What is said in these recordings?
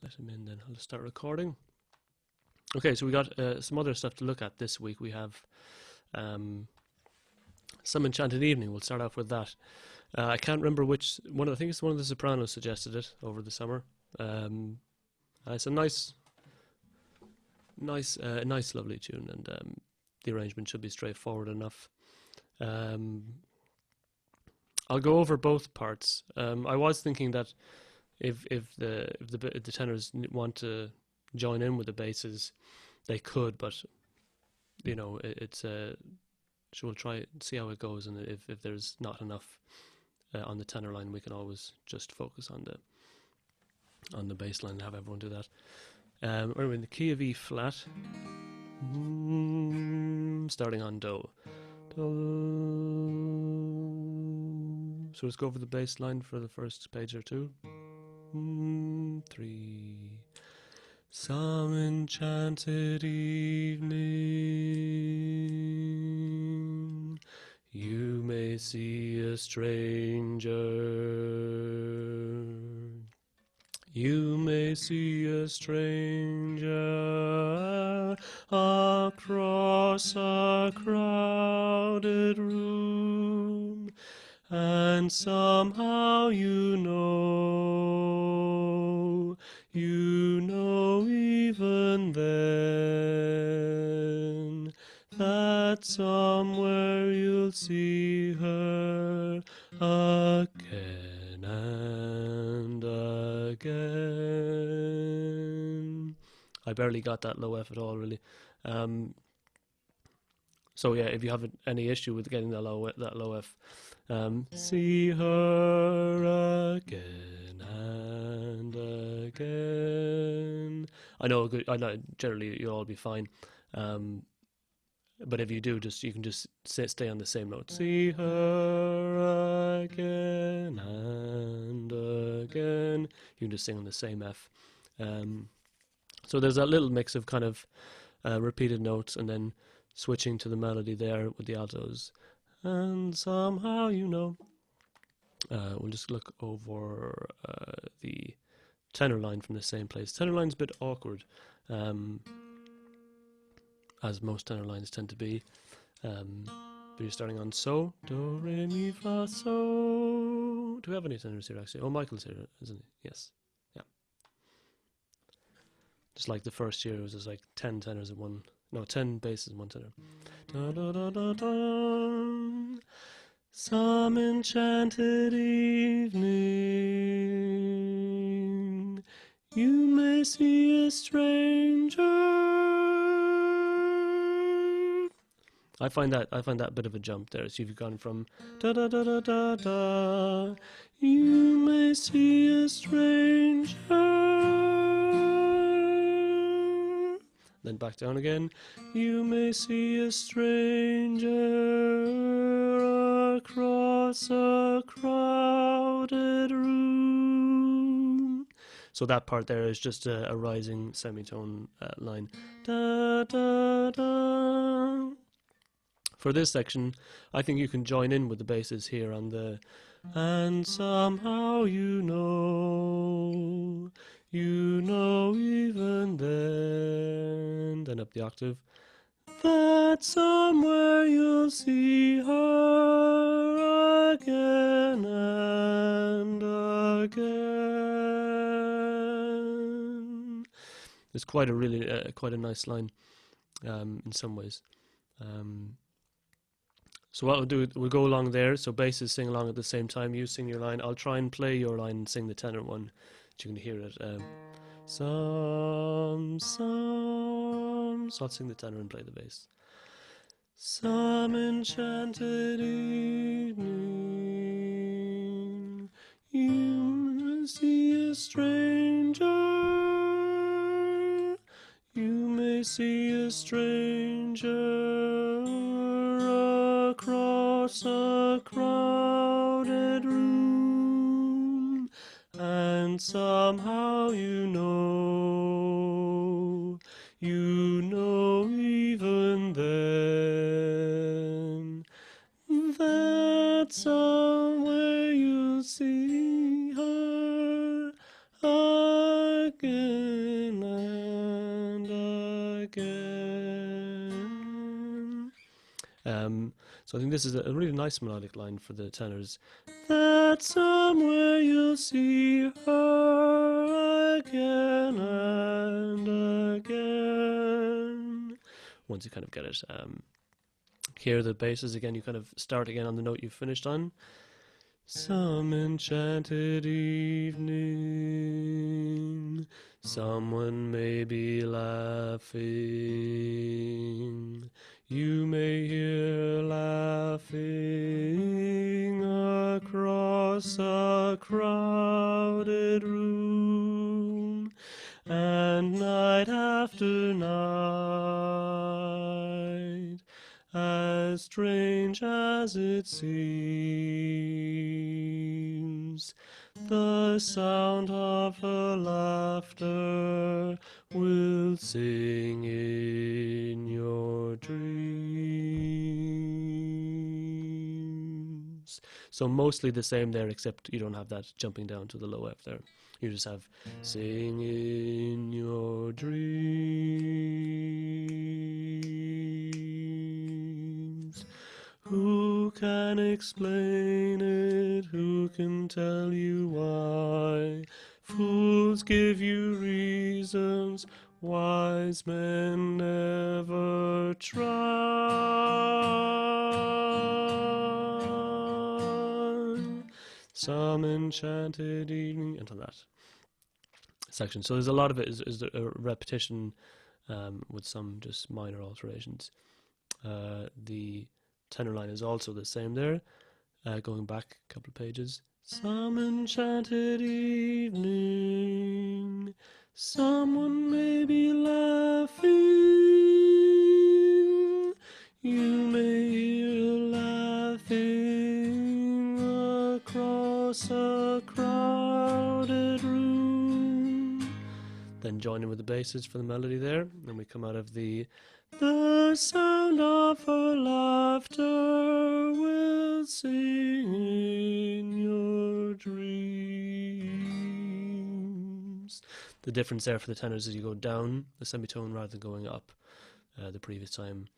let him in, then I'll start recording. Okay, so we got some other stuff to look at this week. We have some Enchanted Evening. We'll start off with that. I can't remember which one. I think it's one of the Sopranos suggested it over the summer. It's a nice, lovely tune, and the arrangement should be straightforward enough. I'll go over both parts. I was thinking that if the tenors want to join in with the basses, they could, but you know, so we'll try see how it goes, and if there's not enough on the tenor line, we can always just focus on the bass line and have everyone do that. We're in the key of E flat, starting on Do. So let's go over the bass line for the first page or two. 3. Some enchanted evening, you may see a stranger. You may see a stranger across a crowded room, and somehow you know even then, that somewhere you'll see her again and again. I barely got that low F at all, really. So yeah, if you have any issue with getting that low F, see her again and again. I know generally you'll all be fine, but if you do, you can just stay on the same note. See her again and again. You can just sing on the same F. So there's that little mix of kind of repeated notes, and then switching to the melody there with the altos. And somehow you know. We'll just look over the tenor line from the same place. Tenor line's a bit awkward, as most tenor lines tend to be. But you're starting on So, Do, Re, Mi, Fa, So. Do we have any tenors here, actually? Oh, Michael's here, isn't he? Yes. Yeah. Just like the first year, it was just like 10 tenors in one. No, 10 basses in one tenor. Da, da, da, da, da. Some enchanted evening, you may see a stranger. I find that a bit of a jump there. So you've gone from da da da da da da. You may see a stranger. Then back down again. You may see a stranger across a crowded room. So that part there is just a rising semitone line. Da da da. For this section, I think you can join in with the basses here on the and somehow you know even then up the octave, that somewhere you'll see her again and again. It's quite a really quite a nice line in some ways. So what we'll do, we'll go along there. So basses sing along at the same time. You sing your line. I'll try and play your line and sing the tenor one, so you can hear it. So I'll sing the tenor and play the bass. Some enchanted evening, you see a stranger. You may see a stranger across a crowded room, and somehow you know even then, that somewhere you'll see her again So I think this is a really nice melodic line for the tenors. That somewhere you'll see her again and again. Once you kind of get it. Here the basses again, you kind of start again on the note you finished on. Some enchanted evening, someone may be laughing. You may hear laughing across a crowded room, and night after night, as strange as it seems, the sound of her laughter will sing in your dreams. So mostly the same there, except you don't have that jumping down to the low F there. You just have sing in your dreams. Who can explain it? Who can tell you why? Fools give you reasons, wise men never try. Some enchanted evening, until that section. So there's a lot of it is a repetition with some just minor alterations. The tenor line is also the same there, going back a couple of pages. Some enchanted evening, someone may be laughing. You may hear laughing across a crowded room. Then join in with the basses for the melody there. Then we come out of the sound of her laughter will sing in your dreams. The difference there for the tenors is you go down the semitone rather than going up the previous time.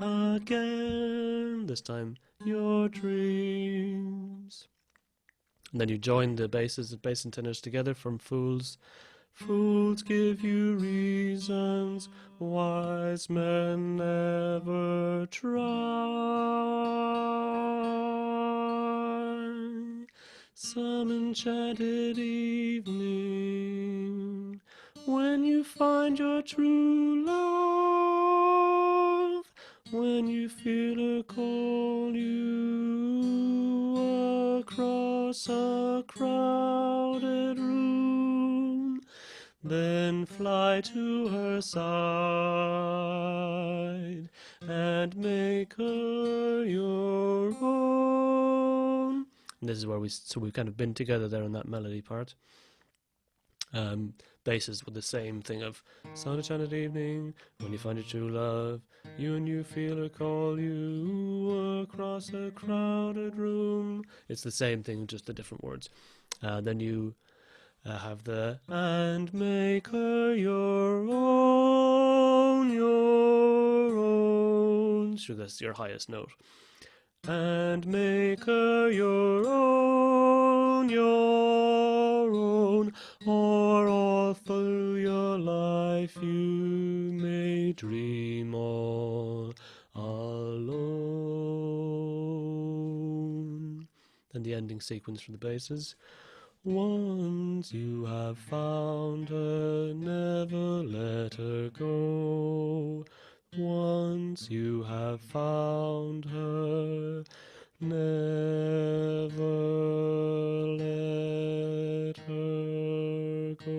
Again, this time, your dreams. And then you join the basses, the bass and tenors together from Fools. Fools give you reasons, wise men never try. Some enchanted evening, when you find your true love, when you feel her call you across a crowded room, then fly to her side and make her your own. And this is where we've kind of been together there on that melody part. Basses with the same thing of sun enchanted evening, when you find your true love, you and you feel her call you across a crowded room. It's the same thing, just the different words. Then you have the and make her your own, your own. Sure, that's your highest note. And make her your own, or all through your life you may dream all alone. Then the ending sequence from the basses. Once you have found her, never let her go. Once you have found her, never let her go.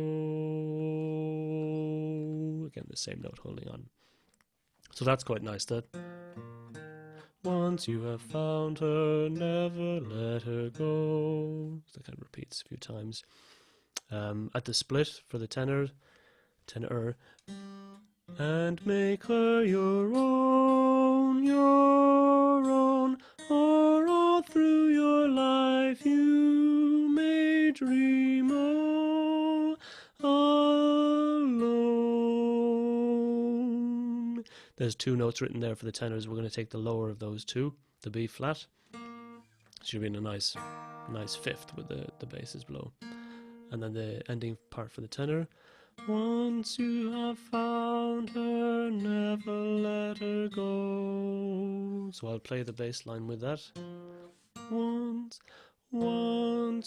Again, the same note holding on. So that's quite nice. That once you have found her, never let her go. So that kind of repeats a few times. At the split for the tenor, and make her your own, or all through your life you may dream all alone. there's two notes written there for the tenors. We're going to take the lower of those two, the B flat. Should be in a nice fifth with the basses below. And then the ending part for the tenor. Once you have found her, never let her go. So I'll play the bass line with that. Once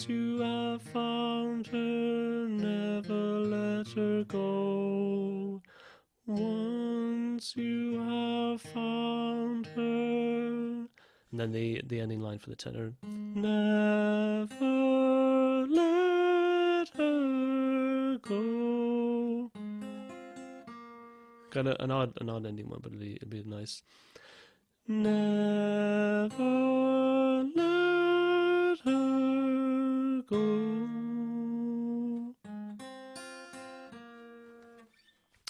you have found her, never let her go. Once you have found her. And then the ending line for the tenor. Never let her go. Kind of an odd ending one, but it'll be nice. Never let her go.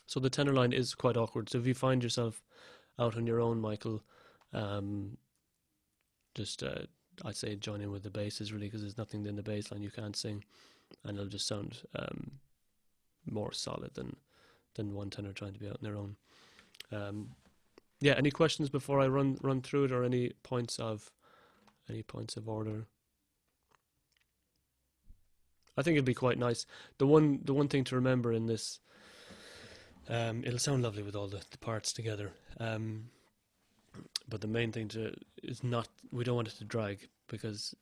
So the tenor line is quite awkward. So if you find yourself out on your own, Michael, just I'd say join in with the basses really, because there's nothing in the bass line you can't sing, and it'll just sound more solid than one tenor trying to be out on their own. Yeah, any questions before I run through it, or any points of order? I think it'd be quite nice. The one thing to remember in this, it'll sound lovely with all the parts together. But the main thing is we don't want it to drag, because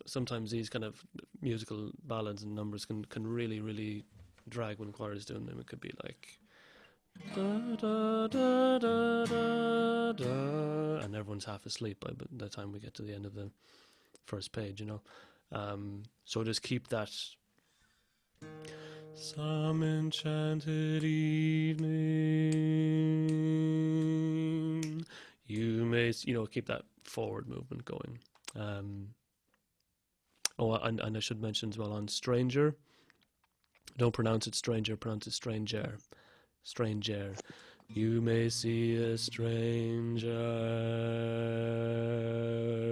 sometimes these kind of musical ballads and numbers can really drag when choir is doing them. It could be like da, da, da, da, da, da, and everyone's half asleep by the time we get to the end of the first page, so just keep that. Some enchanted evening, you may, keep that forward movement going. And I should mention as well on stranger, don't pronounce it stranger, pronounce it stranger. Stranger. You may see a stranger.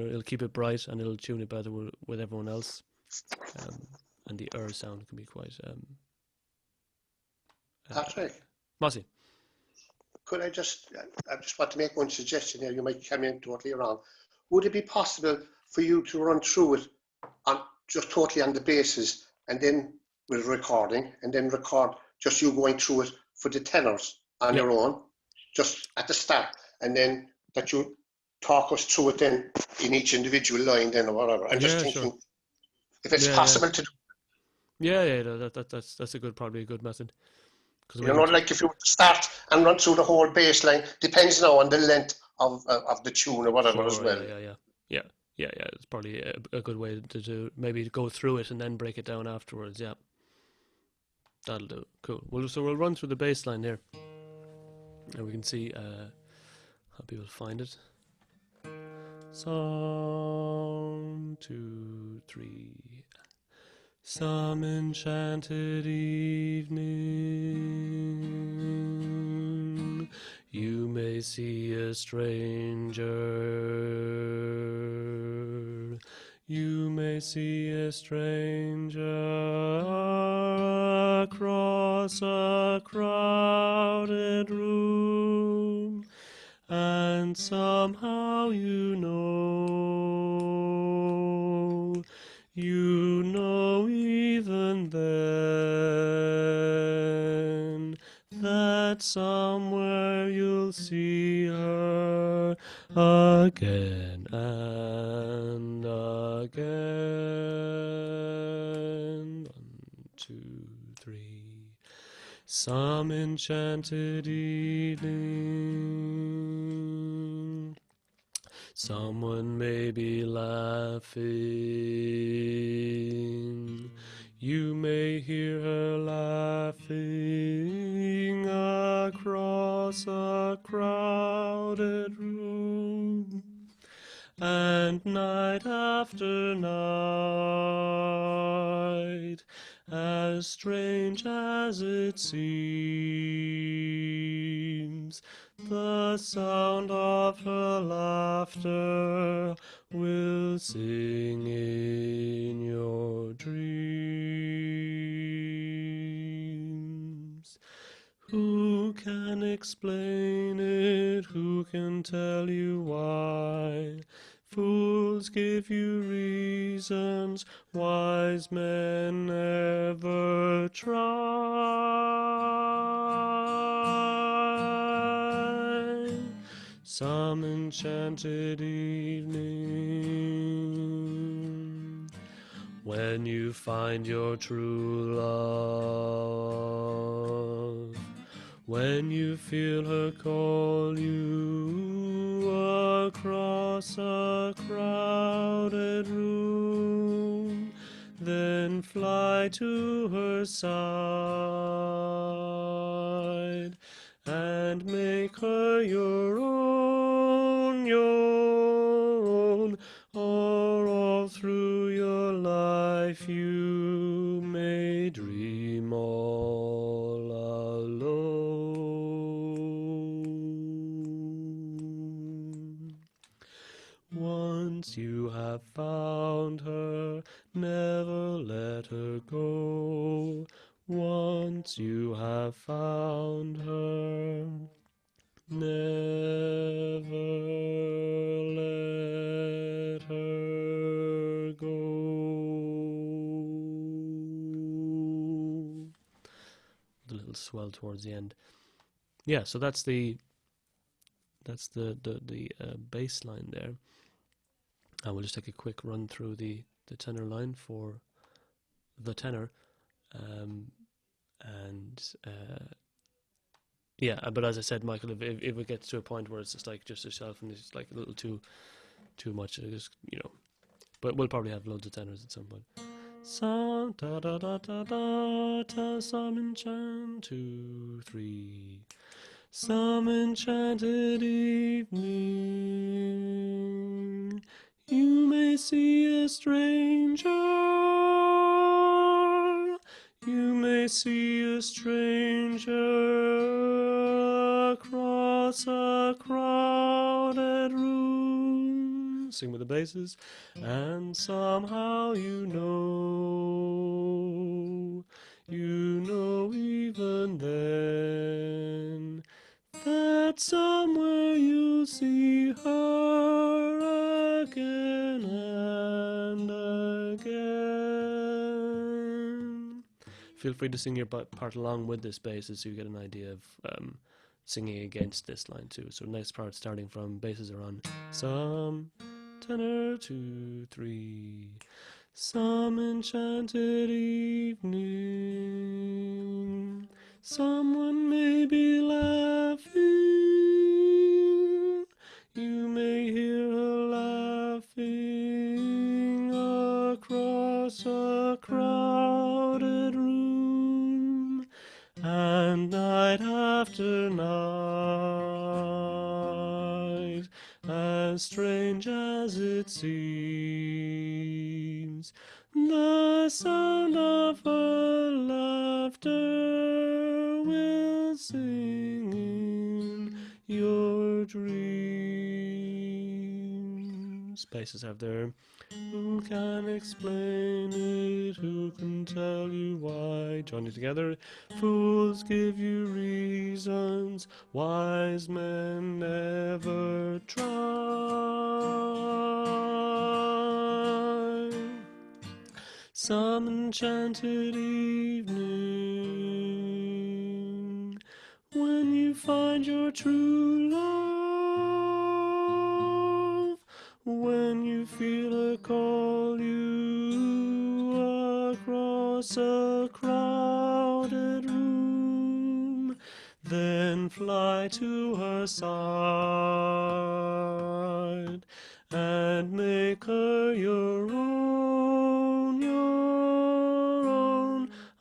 It'll keep it bright and it'll tune it better with everyone else. And the sound can be quite. Patrick, Mossy. I just want to make one suggestion here. You might come in totally wrong. Would it be possible for you to run through it just totally on the basis, and then with recording, and then record just you going through it for the tenors on your own, just at the start, and then that you talk us through it then in each individual line then, or whatever. I'm just thinking, sure, if it's possible to do. Yeah, that's probably a good method. Like if you start and run through the whole bass line, depends now on the length of the tune or whatever, as well. Yeah. It's probably a good way to maybe go through it and then break it down afterwards. Yeah, that'll do. Cool. So we'll run through the bass line here, and we can see how people find it. Song 2, 3. Some enchanted evening, you may see a stranger. You may see a stranger across a crowded room, and somehow you know even then, that somewhere you'll see her again and again. 1, 2, 3. Some enchanted evening, someone may be laughing. You may hear her laughing across a crowded room. And night after night, as strange as it seems, the sound of her laughter will sing in your dreams. Who Who can explain it? Who can tell you why? Fools give you reasons, wise men never try. Some enchanted evening, when you find your true love, when you feel her call you across a crowded room, then fly to her side and make her your own, or all through your life you may dream all alone. Once you have found her, never let her go. Once you have found her, never let her go. The little swell towards the end. Yeah, so that's the bass line there. And we'll just take a quick run through the tenor line for the tenor. Yeah, but as I said, Michael, if it gets to a point where it's just yourself and it's like a little too much, just but we'll probably have loads of tenors at some point. Some da da da da da ta, some enchant 2, 3. Some enchanted evening, you may see a stranger. You may see a stranger across a crowded room. Sing with the basses. And somehow you know even then, that somewhere you'll see her again and again. Feel free to sing your part along with this bass so you get an idea of singing against this line too. So next part starting from basses are on some, tenor 2, 3. Some enchanted evening, someone may be laughing. You may hear her laughing across a crowded room. And night after night, as strange as it seems, the sound of her laughter will sing in your dreams. Spaces have their who can explain it? Who can tell you why? Join it together. Fools give you reasons, wise men never try. Some enchanted evening, when you find your true love, when you feel her call you across a crowded room, then fly to her side and make her your own,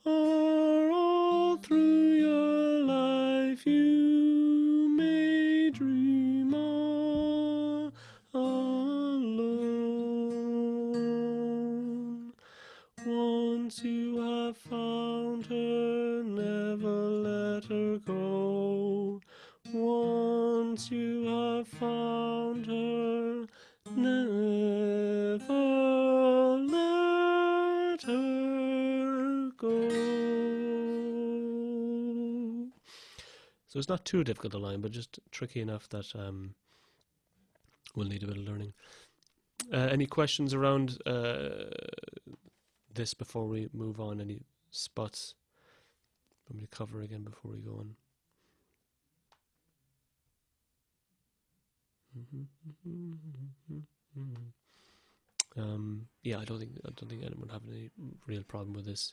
or all through your life you may dream all alone. Once you have found her, never let her go. Once you have found her, never let her go. So it's not too difficult a line, but just tricky enough that we'll need a bit of learning. Any questions around this before we move on? Any spots for me to cover again before we go on? Yeah, I don't think anyone have any real problem with this.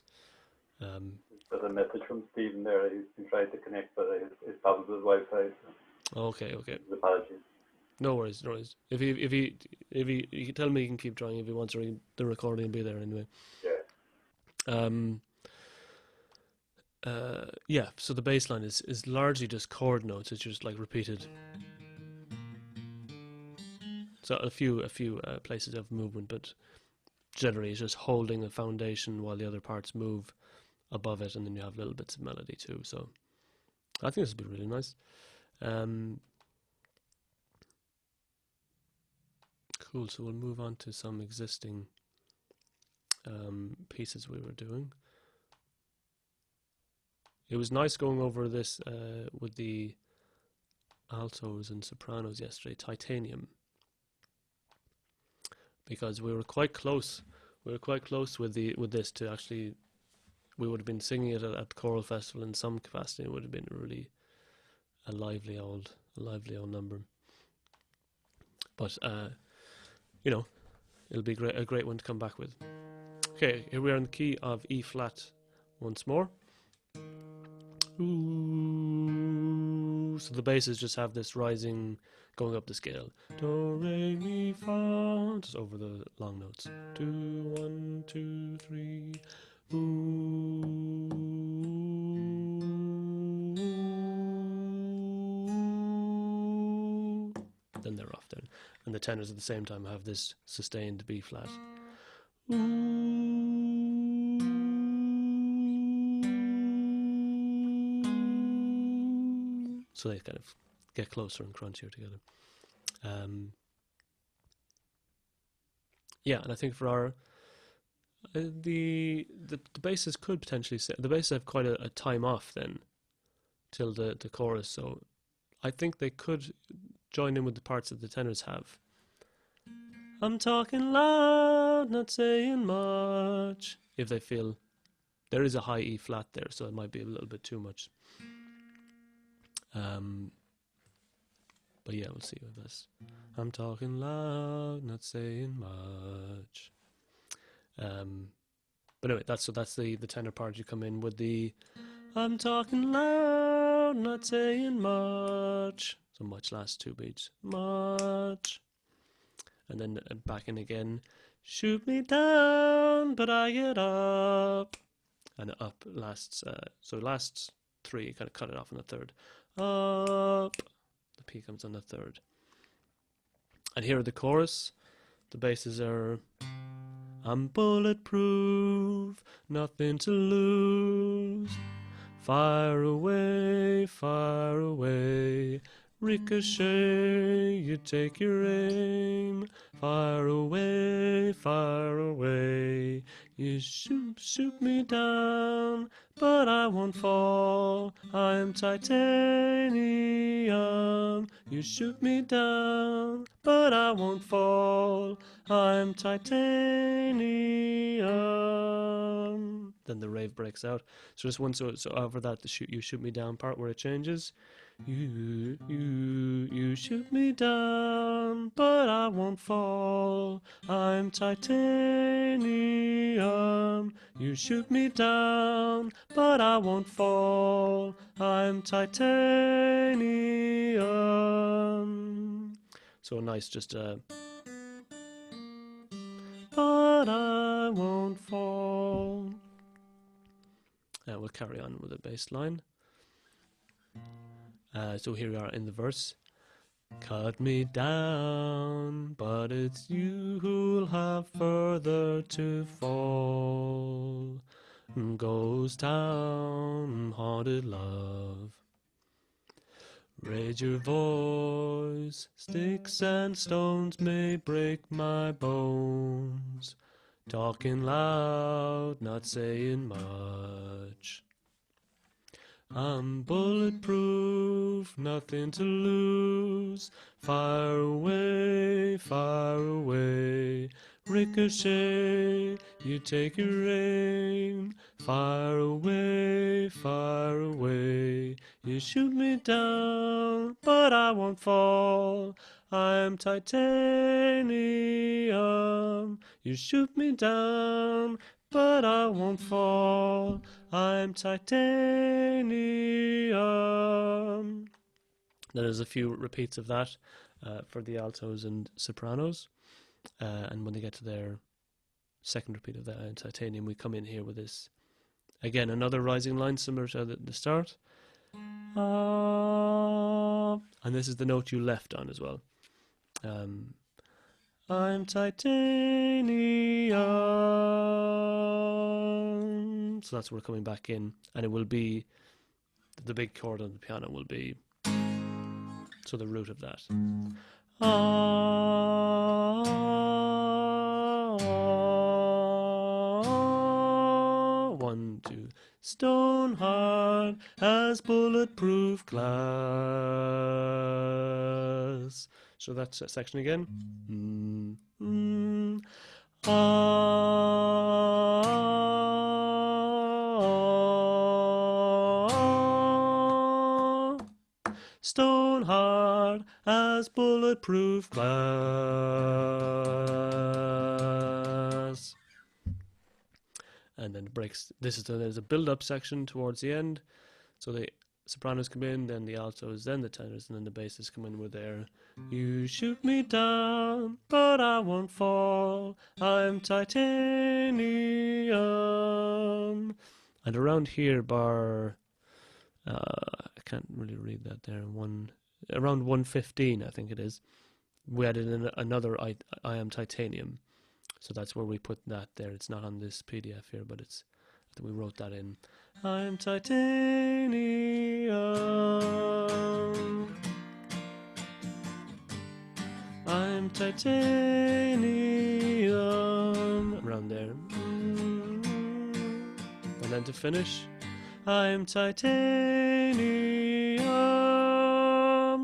There's a message from Stephen there. He's been trying to connect, but his problems with Wi-Fi. So Okay. apologies. No worries. If he can tell me, he can keep trying if he wants, or the recording will be there anyway. Yeah. Yeah. So the bass line is largely just chord notes. It's just like repeated. So a few places of movement, but generally it's just holding the foundation while the other parts move above it, and then you have little bits of melody too. So I think this would be really nice. Cool. So we'll move on to some existing pieces we were doing. It was nice going over this with the altos and sopranos yesterday, titanium, because we were quite close. We were quite close with this to actually. We would have been singing it at the choral festival in some capacity. It would have been really a lively old number. But it'll be a great one to come back with. Okay, here we are in the key of E flat once more. Ooh. So the basses just have this rising, going up the scale. Do, re, mi, fa, just over the long notes. 2, 1, 2, 3. Ooh. Then they're off then. And the tenors at the same time have this sustained B flat. So they kind of get closer and crunchier together. Yeah, and I think for our the basses could potentially say the basses have quite a time off then till the chorus, so I think they could join in with the parts that the tenors have. I'm talking loud, not saying much. If they feel there is a high E flat there, so it might be a little bit too much. But yeah, we'll see with this. I'm talking loud, not saying much. But anyway, that's the tenor part. You come in with the I'm talking loud, not saying much. So much last 2 beats. Much. And then back in again. Shoot me down, but I get up. And up lasts, so last 3, kind of cut it off on the third. Up. The P comes on the third. And here are the chorus. The basses are I'm bulletproof, nothing to lose. Fire away, ricochet, you take your aim. Fire away, you shoot me down, but I won't fall. I'm titanium. You shoot me down, but I won't fall. I'm titanium. Then the rave breaks out. So just one, so over that, you shoot me down part where it changes. You shoot me down, but I won't fall. I'm titanium. You shoot me down, but I won't fall. I'm titanium. So nice, just but I won't fall. We'll carry on with the bass line. So here we are in the verse. Cut me down, but it's you who'll have further to fall. Ghost town, haunted love. Raise your voice, sticks and stones may break my bones. Talking loud, not saying much. I'm bulletproof, nothing to lose. Far away, far away. Ricochet, you take your aim. Far away, far away. You shoot me down, but I won't fall. I'm titanium. You shoot me down, but I won't fall. I'm titanium. There's a few repeats of that for the altos and sopranos. And when they get to their second repeat of that in titanium, we come in here with this. Again, another rising line similar to the start. And this is the note you left on as well. I'm titanium. So that's where we're coming back in. And it will be, the big chord on the piano will be, so the root of that. 1, 2. Stone hard as bulletproof glass. So that's that section again. Stone hard as bulletproof glass. And then it breaks. There's a build-up section towards the end. So the sopranos come in, then the altos, then the tenors, and then the basses come in with their "You shoot me down, but I won't fall. I'm titanium." And around here, bar, I can't really read that there. Around 115, I think it is. We added in another I am titanium. So that's where we put that there. It's not on this PDF here, but I think we wrote that in. I'm titanium. I'm titanium. Around there. And then to finish, I'm titanium.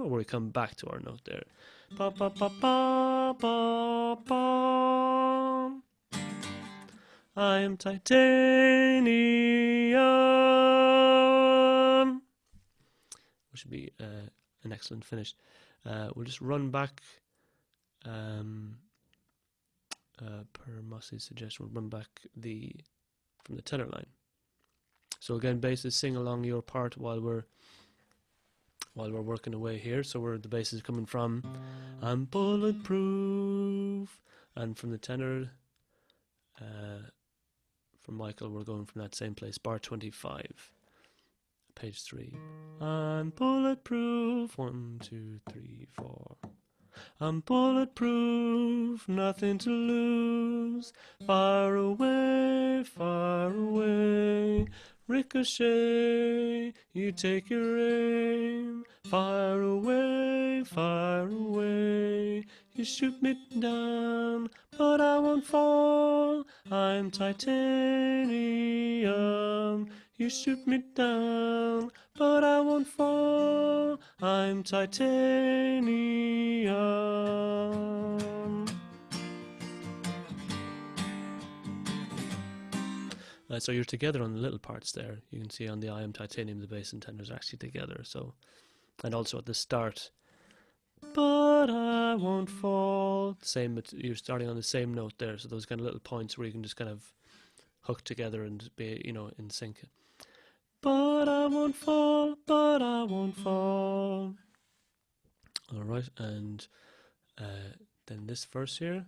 Where we come back to our note there. Ba ba ba ba ba ba. I am titanium. Which should be an excellent finish. We'll just run back. Per Mossy's suggestion, we'll run back from the tenor line. So again, basses, sing along your part while we're working away here. So where the bass is coming from, I'm bulletproof, and from the tenor, from Michael, we're going from that same place, bar 25, page 3. I'm bulletproof, 1, 2, 3, 4. I'm bulletproof, nothing to lose. Far away, far away. Ricochet, you take your aim. Far away, far away. You shoot me down, but I won't fall. I'm titanium. You shoot me down, but I won't fall. I'm titanium. So you're together on the little parts there. You can see on the I am titanium, the bass and tenors are actually together. So, and also at the start, but I won't fall. Same, you're starting on the same note there. So those kind of little points where you can just kind of hook together and be, in sync. But I won't fall, but I won't fall. All right, and then this verse here.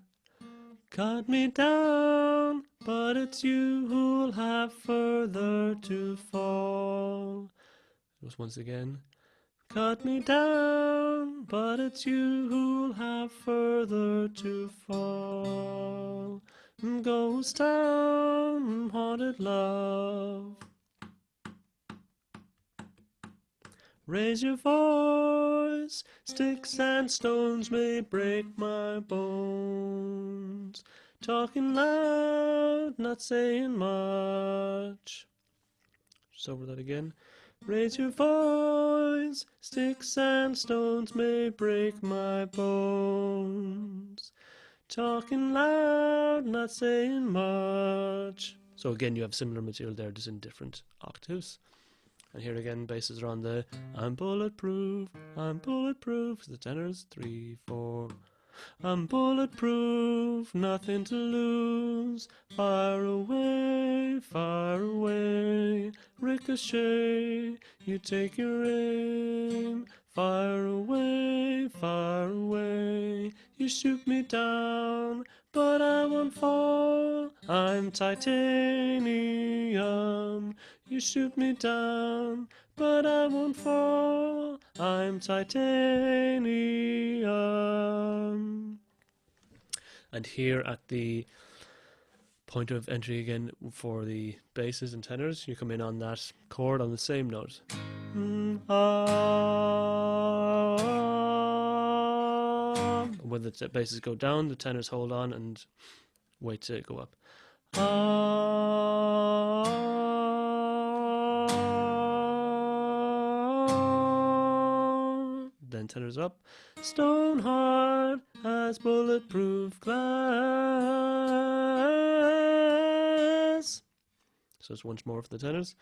Cut me down, but it's you who'll have further to fall. It was once again. Cut me down, but it's you who'll have further to fall. Ghost town, haunted love. Raise your voice, sticks and stones may break my bones. Talking loud, not saying much. Just over that again. Raise your voice, sticks and stones may break my bones. Talking loud, not saying much. So again, you have similar material there, just in different octaves. And here again, basses are on the I'm bulletproof, the tenors 3, 4. I'm bulletproof, nothing to lose. Far away, ricochet. You take your aim. Far away. You shoot me down, but I won't fall. I'm titanium. You shoot me down, but I won't fall. I'm titanium. And here at the point of entry again for the basses and tenors, you come in on that chord on the same note. When the basses go down, the tenors hold on and wait to go up. Then tenors up. Stone heart has bulletproof glass. So it's once more for the tenors.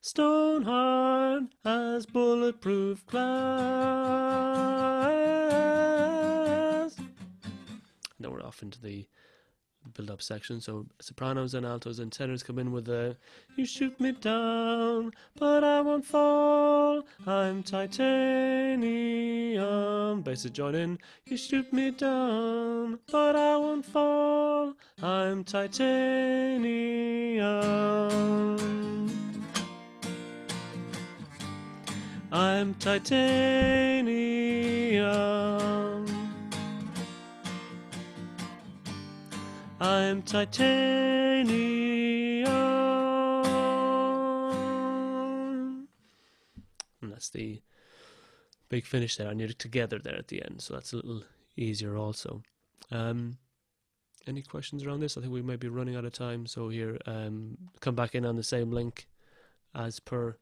Stone heart has bulletproof glass. Now we're off into the build-up section. So sopranos and altos and tenors come in with the you shoot me down, but I won't fall. I'm titanium. Basses join in. You shoot me down, but I won't fall. I'm titanium. I'm titanium. I'm titanium. And that's the big finish there, and you're together there at the end, so that's a little easier also. Any questions around this? I think we might be running out of time, so here, come back in on the same link as per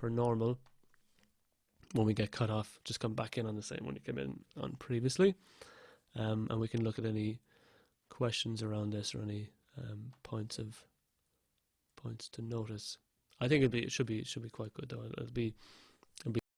normal. When we get cut off, just come back in on the same one you came in on previously, and we can look at any questions around this or any points to notice. I think it should be quite good though. It'll be